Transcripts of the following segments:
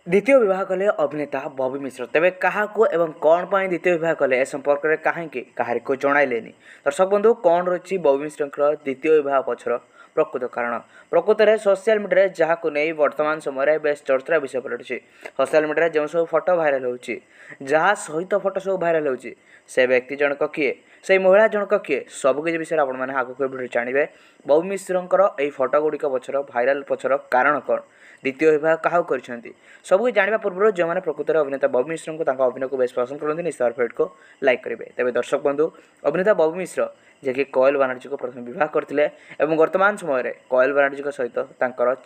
द्वितीय विवाह कले अभिनेता बॉबी मिश्र तेबे क्या कौन पर द्वितीय विवाह कले ए संपर्क में कहीं कहार को जन दर्शक बंधु कौन रही बॉबी मिश्र द्वितीय विवाह पछर प्रकृत कारण प्रकृत में सोशल मीडिया जहाँ को नहीं वर्तमान समय बेस चर्चार विषय पलटि सोशल मीडिया जो सब फटो भाइराल हो सहित फटो सब भाइराल हो से व्यक्ति जनक किए से महिला जनक किए सबकि विषय आप भिडियो जानवे बॉबी मिश्र फटो गुड़िक पछर भाइराल पछर कारण कौन द्वितीय विवाह क्या कर सबको जानवा पूर्व जो मैंने प्रकृत अभिनेता बॉबी मिश्र को अभिनय को बेस पसंद करते निश्चित फेट को लाइक करेंगे तेज दर्शक बंधु अभिनेता बॉबी मिश्र जे कोयल बानर्जी को प्रथम विवाह करते वर्तमान समय कोयल बानर्जी सहित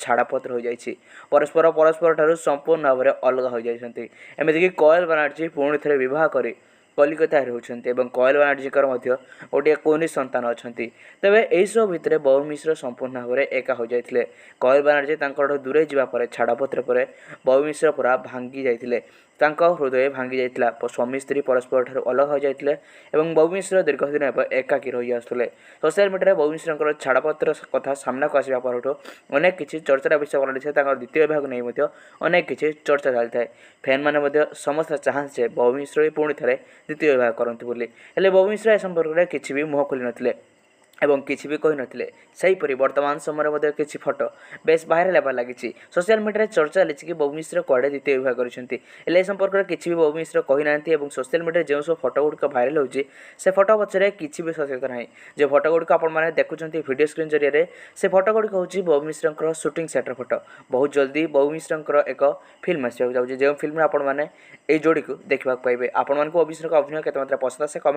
छाड़पत्र हो जाए परस्पर परस्पर ठार संपूर्ण भाव में अलग हो जाती एमतीक कोयल बानर्जी पुणी थे विवाह कर कलिकता रोचे कोयल बानर्जी गोटे कौनी संतान अच्छा तेज यही सब भितर बॉबी मिश्र संपूर्ण भाव में एका हो जाते कोयल बानर्जी दूरे जावापर छाड़पत्र पर बॉबी मिश्र पूरा भांगी जाते हृदय भांगी जाता स्वामी स्त्री परस्पर ठार अलग हो जाते बॉबी मिश्र दीर्घ दिन एकाकी रही आसुले सोशल मीडिया बॉबी मिश्र छाड़पत्र कथा सामना को आसवा पर अनेक किसी चर्चार विषय पलटि द्वितीय विवाह को नहीं अनेक किसी चर्चा चलता है फैन मैंने समस्त चाहते बॉबी मिश्र पुणी थे द्वितीय विवाह करते हेले बॉबी मिश्र ए संपर्क में किसी भी मुह खोली नथिले एवं किसी भी कही नथिले सेहीपरि वर्तमान समय किसी फटो बेस भाइराल होगा लगी सोशल मीडिया चर्चा चली कि बॉबी मिश्र कुआड़े द्वितीय विवाह कर संपर्क में किसी भी बॉबी मिश्र कही ना सोशल मीडिया जो सब फटो गुड़िक भाइराल होची से फटो पछरे किसी भी सचेत ना जो फटो गुड़िक आपने देखुं वीडियो स्क्रीन जरिए से फटो गुड़िक हूँ बॉबी मिश्र शूटिंग सेट्र फटो बहुत जल्दी बॉबी मिश्र एक फिल्म आसवाक जाऊँगी जो फिल्म आपने जोड़ी को देखा पाइबे आपण बॉबी मिश्र अभिनय केते मात्रा पसंद आसे कमेंट